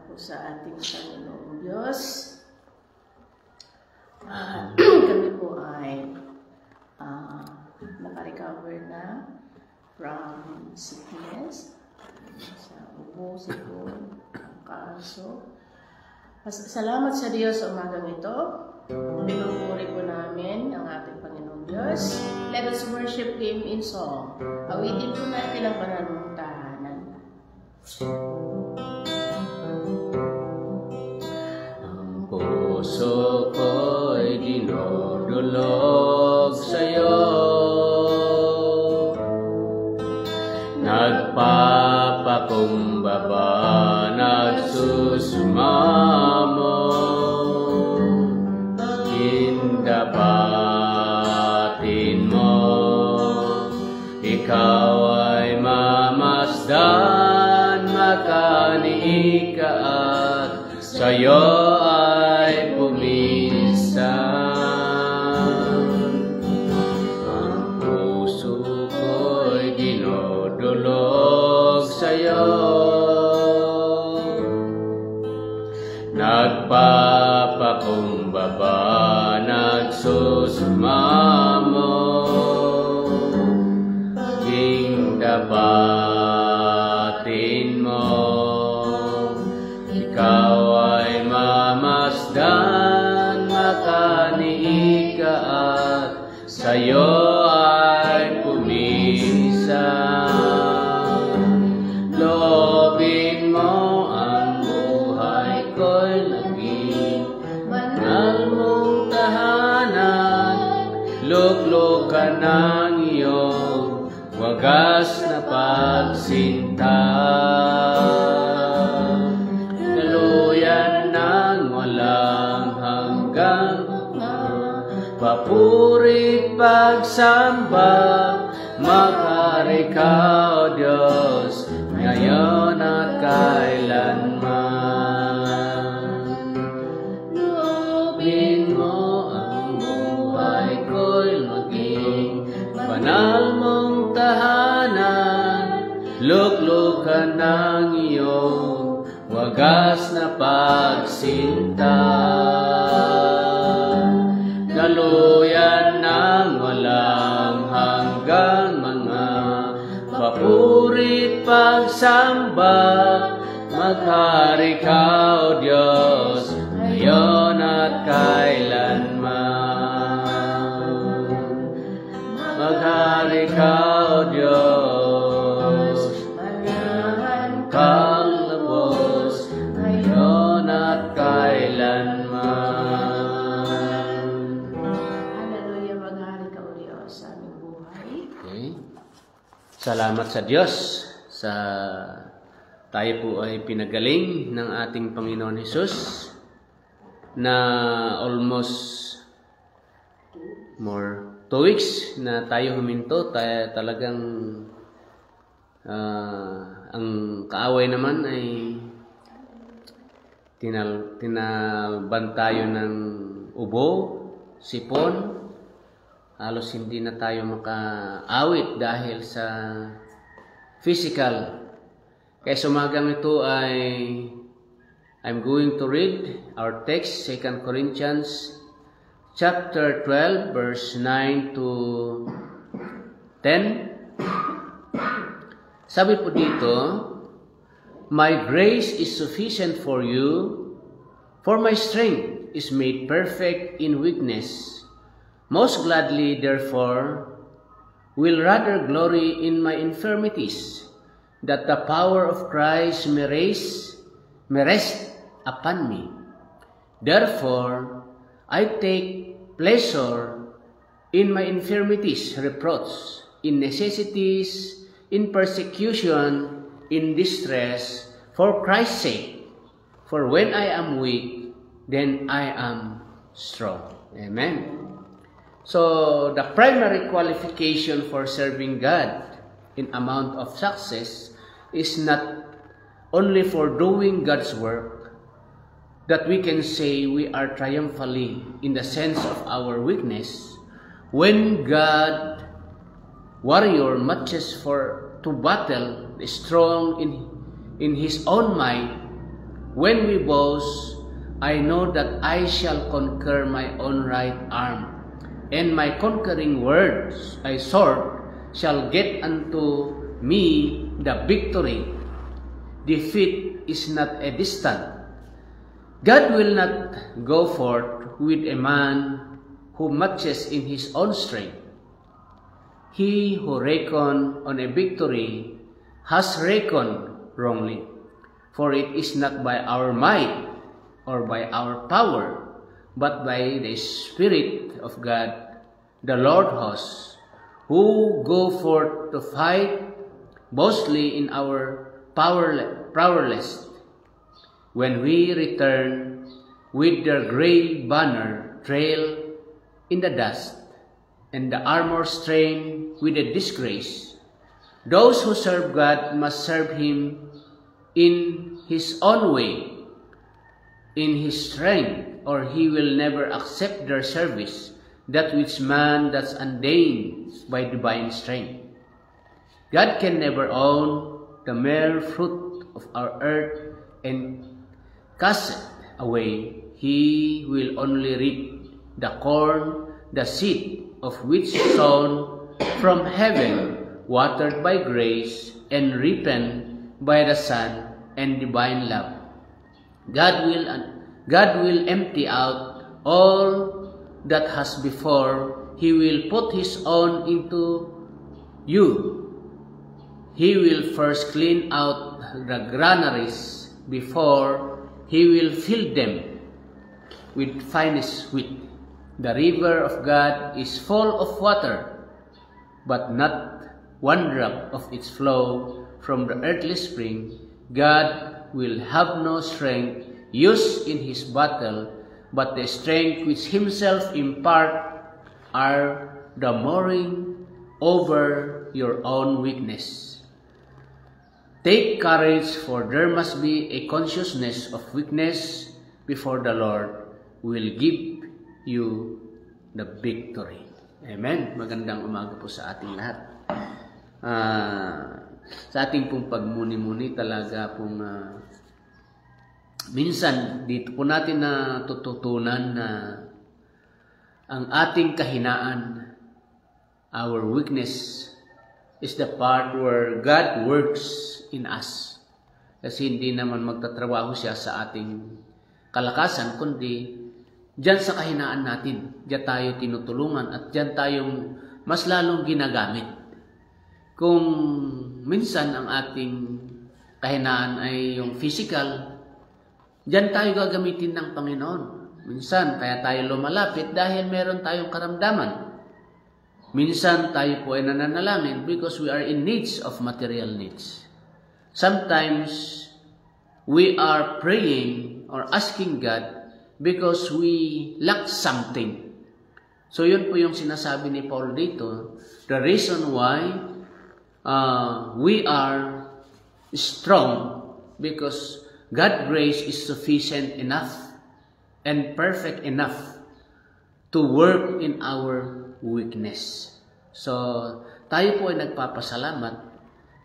po sa ating Panginoong Diyos. Kami po ay nakarecover na from sickness, sa ubo, sipon, kaaso. Salamat sa Diyos sa umagang ito. Pinupuri po namin ang ating Panginoong Diyos. Let us worship Him in song. Awitin po natin ang banal mong tahanan. Ang puso ko'y dinudulog sa'yo, nagpapakumbaba, nagsusumamo, hindapatin mo, ikaw ay mamasdan, makaniika at sa'yo ay puminsan. Ang puso ko'y dinudulog sa'yo, nagpapakumbaba, nagsusumamo, hindapatin mo, ikaw ay mamasdan, makaniika at sa'yo ay puminsan. Loobin mo ang buhay ko'y naging banal mong tahanan, luklukan ng iyong wagas na pagsinta. Daluyan ng walang hanggang papuri pagsamba, makari ka, O Diyos, ngayon at kailanman. Loobin mo ang buhay ko'y maging banal mong tahanan, luklukan ng iyong wagas na pagsinta. Daluyan ng walang hanggang mga papuri't pagsamba, maghari ka, O Diyos, ngayon at kailanman. Maghari ka, O Diyos, manahan kang labos, ngayon at kailanman. Hallelujah, maghari ka, O Diyos, sa aming buhay. Okay. Salamat sa Diyos sa tayo po ay pinagaling ng ating Panginoon Hesus na almost more 2 weeks na tayo huminto. Tayo talagang ang kaaway naman ay tinalban tayo ng ubo, sipon. Halos hindi na tayo makaawit dahil sa physical. Kaya sa umagang ito ay I'm going to read our text, 2 Corinthians chapter 12, verse 9 to 10. Sabi po dito, my grace is sufficient for you, for my strength is made perfect in weakness. Most gladly, therefore, will rather glory in my infirmities, that the power of Christ may rest upon me. Therefore, I take pleasure in my infirmities, reproach, in necessities, in persecution, in distress, for Christ's sake. For when I am weak, then I am strong. Amen. So, the primary qualification for serving God in amount of success is not only for doing God's work, that we can say we are triumphantly in the sense of our weakness, when God, warrior, to battle, strong in his own might, when we boast, I know that I shall conquer my own right arm, and my conquering words, sword, shall get unto me the victory. Defeat is not a distant. God will not go forth with a man who matches in his own strength. He who reckon on a victory has reckoned wrongly, for it is not by our might or by our power, but by the Spirit of God, the Lord hosts, who go forth to fight boldly in our powerless. When we return with their gray banner trail in the dust, and the armor strained with a disgrace, those who serve God must serve Him in His own way, in His strength, or He will never accept their service, that which man that's ordained by divine strength. God can never own the mere fruit of our earth and cast it away. He will only reap the corn, the seed of which sown from heaven, watered by grace, and ripened by the sun and divine love. God will empty out all that has before. He will put His own into you. He will first clean out the granaries before He will fill them with finest wheat. The river of God is full of water, but not one drop of its flow from the earthly spring. God will have no strength used in His battle, but the strength which Himself impart are the mooring over your own weakness. Take courage, for there must be a consciousness of weakness before the Lord will give you the victory. Amen. Magandang umaga po sa ating lahat. Sa ating pong pagmuni-muni talaga pong minsan dito po natin natututunan na ang ating kahinaan, our weakness, is the part where God works in us. Kasi hindi naman magtatrabaho siya sa ating kalakasan, kundi diyan sa kahinaan natin, diyan tayo tinutulungan at diyan tayong mas lalong ginagamit. Kung minsan ang ating kahinaan ay yung physical, diyan tayo gagamitin ng Panginoon. Minsan, kaya tayo lumalapit dahil meron tayong karamdaman. Minsan, tayo po ay nananalangin because we are in needs of material needs. Sometimes, we are praying or asking God because we lack something. So, yun po yung sinasabi ni Paul dito. The reason why we are strong because God's grace is sufficient enough and perfect enough to work in our weakness. So, tayo po ay nagpapasalamat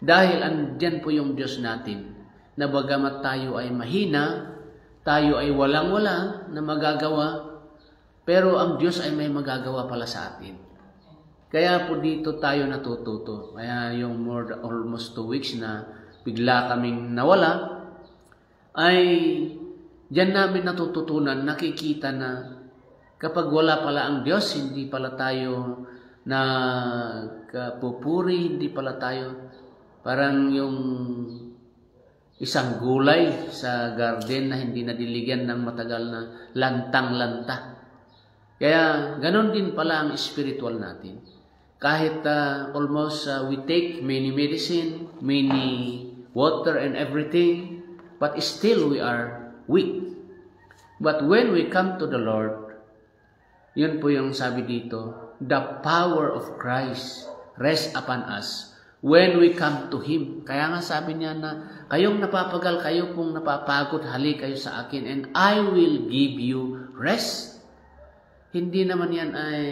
dahil andyan po yung Diyos natin na bagamat tayo ay mahina, tayo ay walang-wala na magagawa, pero ang Diyos ay may magagawa pala sa atin. Kaya po dito tayo natututo. Kaya yung almost 2 weeks na bigla kaming nawala, ay diyan namin natututunan, nakikita na kapag wala pala ang Diyos, hindi pala tayo nagpupuri, hindi pala tayo parang yung isang gulay sa garden na hindi nadiligan ng matagal na lantang-lanta. Kaya ganon din pala ang spiritual natin. Kahit almost we take many medicine, many water and everything, but still we are weak. But when we come to the Lord, yun po yung sabi dito, the power of Christ rests upon us when we come to Him. Kaya nga sabi niya na, kayong napapagal, kayo pong napapagod, halik kayo sa akin, and I will give you rest. Hindi naman yan ay,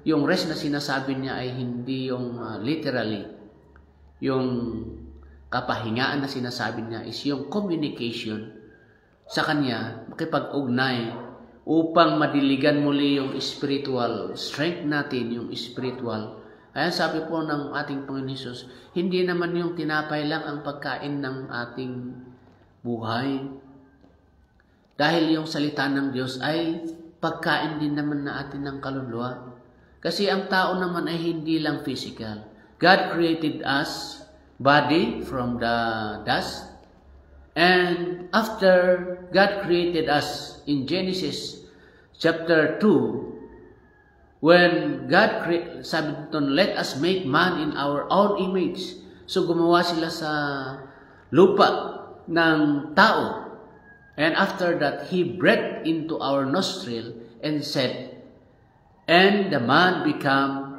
yung rest na sinasabi niya ay hindi yung literally. Yung kapahingaan na sinasabi niya is yung communication sa Kanya, makipag-ugnay upang madiligan muli yung spiritual strength natin, yung spiritual. Kaya sabi po ng ating Panginoon Hesus, hindi naman yung tinapay lang ang pagkain ng ating buhay. Dahil yung salita ng Diyos ay pagkain din naman na atin ng kaluluwa. Kasi ang tao naman ay hindi lang physical. God created us, body from the dust. And after God created us in Genesis chapter 2, when God sabi dito, let us make man in our own image. So gumawa sila sa lupa ng tao. And after that, He breathed into our nostril and said, and the man become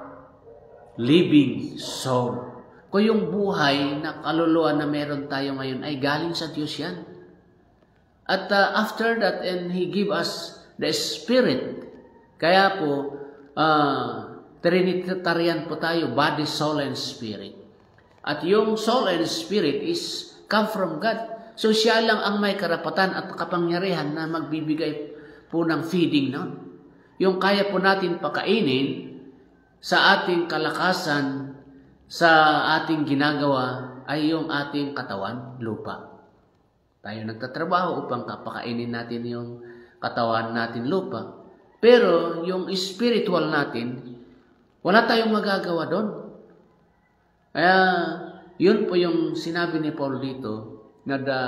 living soul. Kung yung buhay na kaluluwa na meron tayo ngayon ay galing sa Diyos yan. At after that, and He give us the Spirit. Kaya po, Trinitarian po tayo, body, soul, and spirit. At yung soul and spirit is come from God. So siya lang ang may karapatan at kapangyarihan na magbibigay po ng feeding, no? Yung kaya po natin pakainin sa ating kalakasan, sa ating ginagawa, ay yung ating katawan, lupa. Tayo nagtatrabaho upang kapakainin natin yung katawan natin, lupa. Pero yung spiritual natin, wala tayong magagawa doon. Kaya yun po yung sinabi ni Paul dito, na the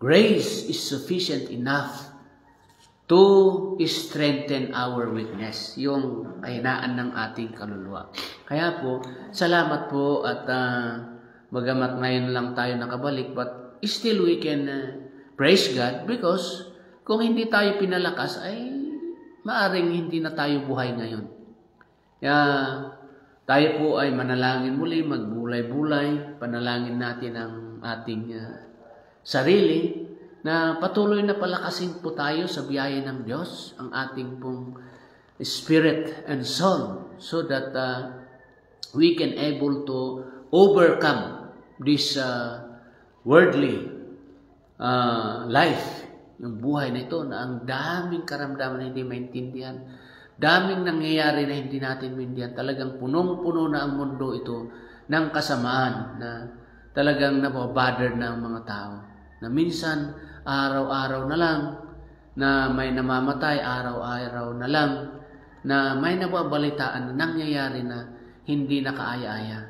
grace is sufficient enough to strengthen our weakness, yung kahinaan ng ating kaluluwa. Kaya po, salamat po at bagamat ngayon lang tayo nakabalik, but still we can praise God because kung hindi tayo pinalakas ay maaring hindi na tayo buhay ngayon. Kaya tayo po ay manalangin muli, magbulay-bulay, panalangin natin ang ating sarili na patuloy na palakasin po tayo sa biyaya ng Diyos, ang ating pong spirit and soul, so that we can able to overcome this worldly life, yung buhay na ito na ang daming karamdaman na hindi maintindihan, daming nangyayari na hindi natin maintindihan. Talagang punong-puno na ang mundo ito ng kasamaan na talagang nababother na ang mga tao. Na minsan, araw-araw na lang, na may namamatay, araw-araw na lang, na may nababalitaan na nangyayari na hindi nakaaya-aya.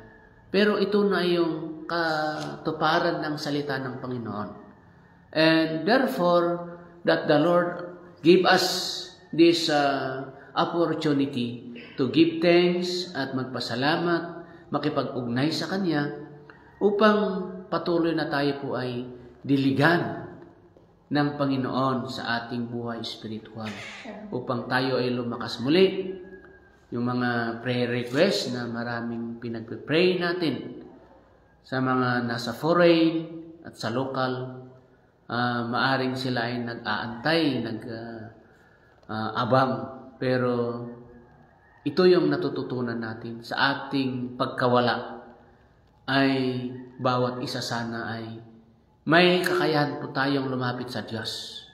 Pero ito na yung katuparan ng salita ng Panginoon. And therefore, that the Lord give us this opportunity to give thanks at magpasalamat, makipag-ugnay sa Kanya, upang patuloy na tayo po ay diligan ng Panginoon sa ating buhay spiritual. Upang tayo ay lumakas muli. Yung mga prayer request na maraming pinagpipray natin sa mga nasa foreign at sa local, maaring sila ay nag-aantay, nag-abang. Pero ito yung natututunan natin sa ating pagkawala ay bawat isa sana ay may kakayahan po tayong lumapit sa Diyos.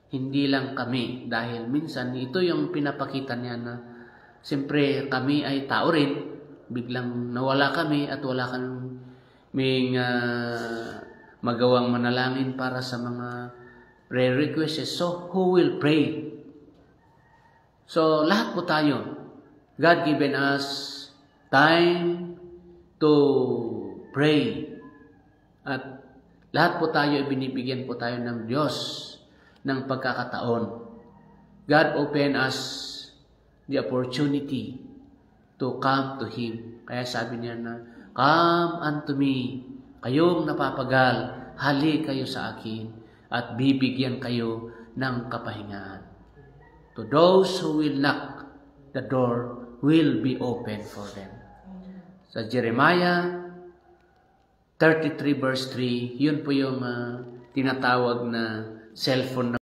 Hindi lang kami, dahil minsan ito yung pinapakita niya na siyempre kami ay tao rin, biglang nawala kami at wala kaming magawang manalangin para sa mga prayer requests. So, who will pray? So, lahat po tayo, God given us time to pray. At lahat po tayo, binibigyan po tayo ng Diyos ng pagkakataon. God open us the opportunity to come to Him. Kaya sabi niya na, come unto me, kayong napapagal, hali kayo sa akin, at bibigyan kayo ng kapahingaan. To those who will knock, the door will be open for them. Sa Jeremiah 33 verse 3, yun po yung tinatawag na cellphone